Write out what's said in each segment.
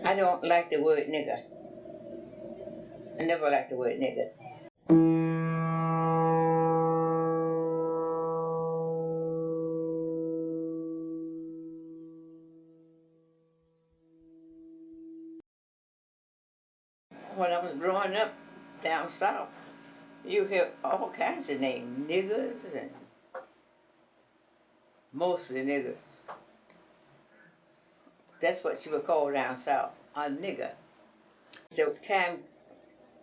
I don't like the word nigger. I never liked the word nigger. When I was growing up down south, you hear all kinds of names, niggers and mostly niggers. That's what you would call down south, a nigger. So time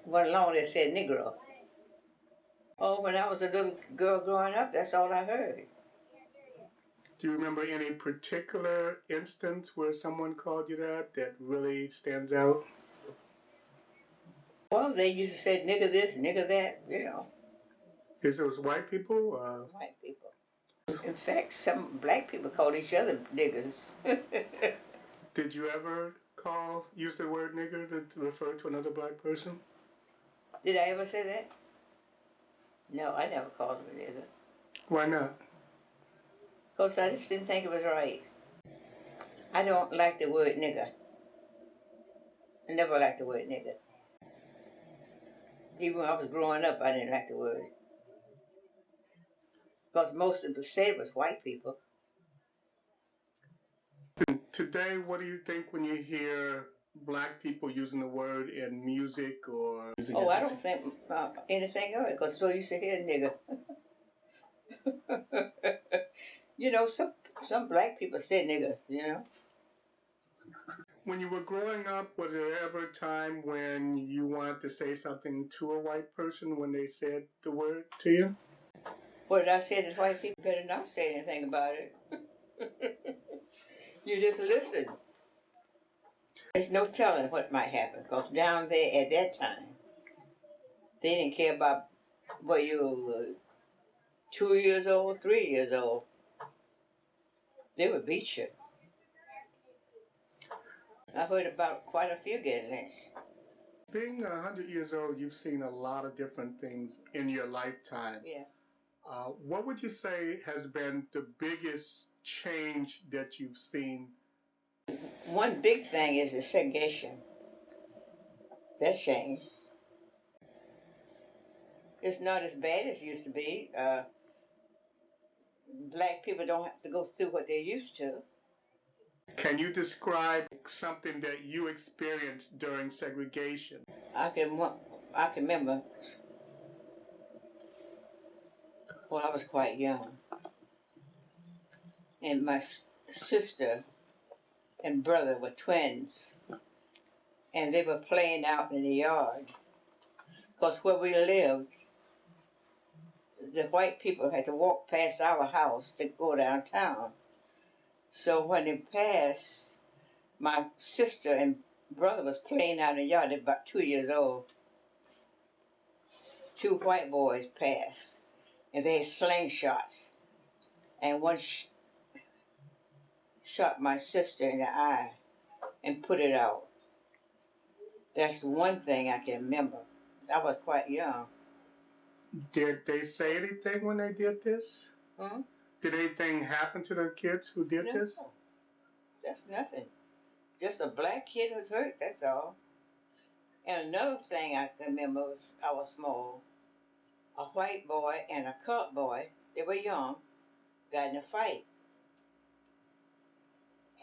went along, they said negro. Oh, when I was a little girl growing up, that's all I heard. Do you remember any particular instance where someone called you that really stands out? Well, they used to say nigger this, nigger that, you know. Is it was white people? White people. In fact, some black people called each other niggers. Did you ever use the word nigger to refer to another black person? Did I ever say that? No, I never called them a nigger. Why not? Because I just didn't think it was right. I don't like the word nigger. I never liked the word nigger. Even when I was growing up, I didn't like the word. Because most of the said was white people. Today, what do you think when you hear black people using the word in music or music? Oh, I don't think anything of it, because so used to hear nigger. You know, some black people say nigger, you know. When you were growing up, was there ever a time when you wanted to say something to a white person when they said the word to you? What did I say to white people? Better not say anything about it. You just listen. There's no telling what might happen, because down there at that time, they didn't care about whether you were 2 years old, 3 years old. They would beat you. I heard about quite a few getting lynched. Being 100 years old, you've seen a lot of different things in your lifetime. Yeah. What would you say has been the biggest change that you've seen? One big thing is the segregation. That's changed. It's not as bad as it used to be. Black people don't have to go through what they used to. Can you describe something that you experienced during segregation? I can remember when I was quite young, and my sister and brother were twins, and they were playing out in the yard. Because where we lived, the white people had to walk past our house to go downtown. So when they passed, my sister and brother was playing out in the yard. They were about 2 years old. Two white boys passed, and they had slingshots. And one shot my sister in the eye and put it out. That's one thing I can remember. I was quite young. Did they say anything when they did this? Hmm? Did anything happen to the kids who did this? No, that's nothing. Just a black kid was hurt, that's all. And another thing I can remember was I was small. A white boy and a colored boy, they were young, got in a fight.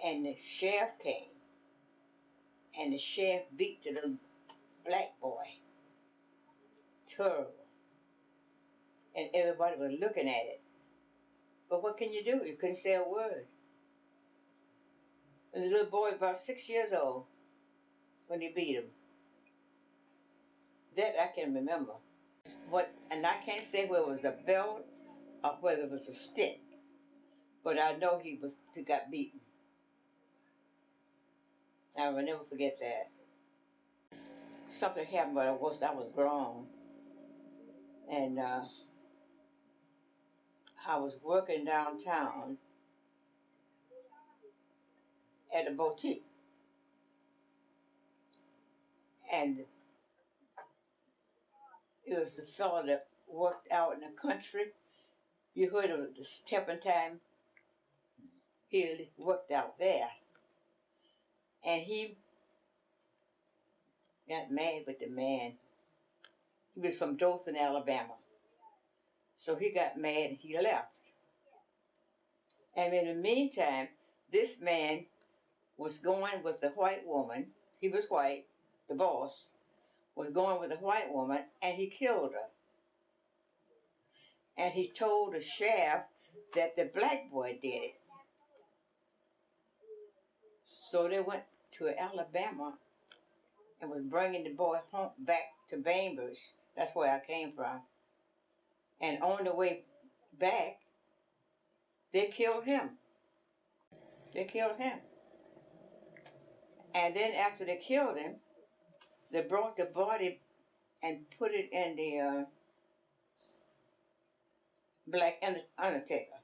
And the sheriff came. And the sheriff beat the little black boy. Terrible. And everybody was looking at it. But what can you do? You couldn't say a word. And the little boy about 6 years old when he beat him. That I can remember. And I can't say whether it was a belt or whether it was a stick. But I know he got beaten. I will never forget that. Something happened, but I was grown. And I was working downtown at a boutique. And it was the fellow that worked out in the country. You heard of the stepping time? He worked out there. And he got mad with the man. He was from Dothan, Alabama. So he got mad and he left. And in the meantime, this man was going with the white woman. He was white, the boss, was going with a white woman, and he killed her. And he told the sheriff that the black boy did it. So they went to Alabama and was bringing the boy home back to Bainbridge. That's where I came from. And on the way back, they killed him. They killed him. And then after they killed him, they brought the body and put it in the black undertaker.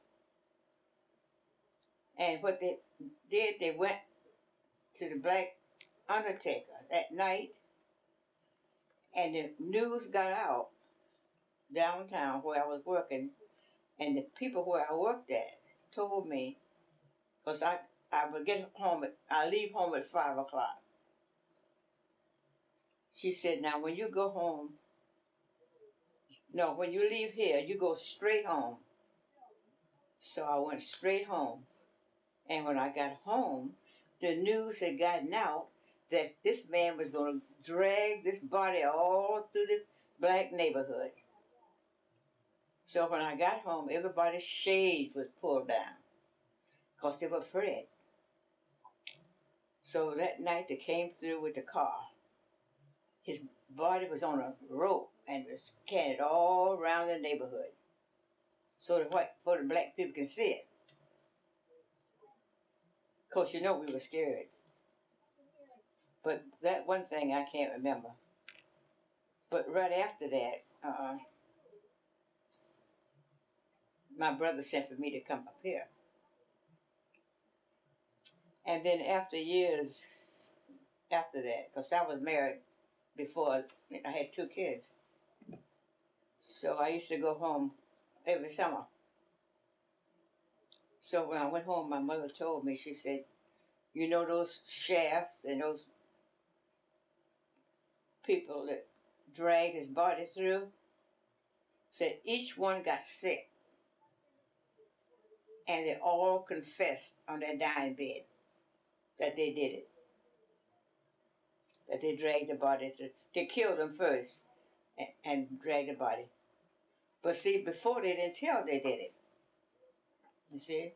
And what they did, they went to the black undertaker that night, and the news got out downtown where I was working, and the people where I worked at told me, because I would get home, I leave home at 5 o'clock. She said, now when you go home, no, when you leave here, you go straight home. So I went straight home. And when I got home, the news had gotten out that this man was going to drag this body all through the black neighborhood. So when I got home, everybody's shades was pulled down because they were afraid. So that night they came through with the car. His body was on a rope and was carried all around the neighborhood so the black people can see it. Of course, you know we were scared. But that one thing I can't remember. But right after that, my brother sent for me to come up here. And then after years after that, because I was married before I had 2 kids. So I used to go home every summer. So when I went home, my mother told me, she said, you know those shafts and those people that dragged his body through? Said each one got sick. And they all confessed on their dying bed that they did it. That they dragged the body through. They killed them first and dragged the body. But see, before they didn't tell they did it. You see?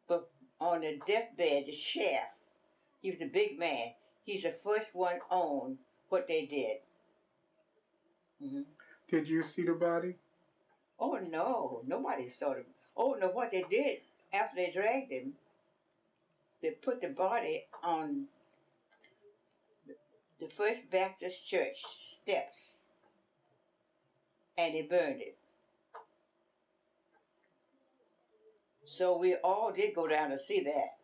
But on the deathbed, the sheriff, he was the big man. He's the first one on what they did. Mm-hmm. Did you see the body? Oh, no. Nobody saw them. Oh, no, what they did after they dragged him, they put the body on the First Baptist Church steps and they burned it. So we all did go down to see that.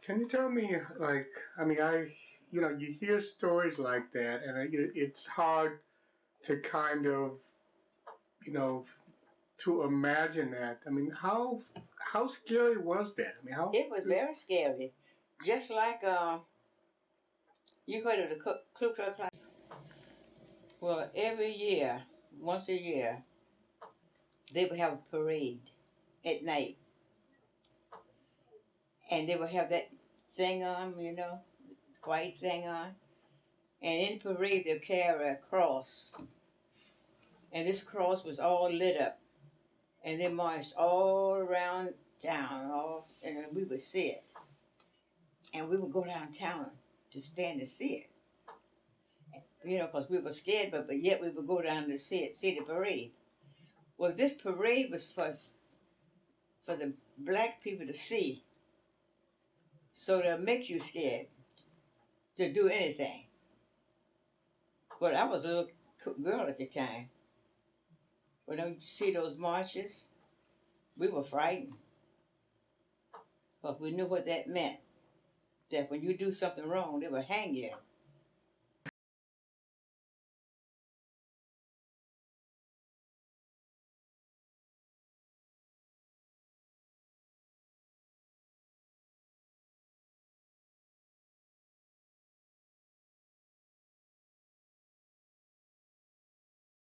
Can you tell me, you hear stories like that, and it's hard to kind of, to imagine that. I mean, how scary was that? I mean, It was very scary. Just like you heard of the Ku Klux Klan. Well, every year, once a year, they would have a parade at night. And they would have that thing on, white thing on. And in the parade, they'd carry a cross. And this cross was all lit up. And they marched all around town, and we would see it. And we would go downtown to stand to see it. Because we were scared, but yet we would go down to see the parade. Well, this parade was for the black people to see. So they'll make you scared to do anything. But I was a little girl at the time. When I see those marches, we were frightened. But we knew what that meant. That when you do something wrong, they will hang you.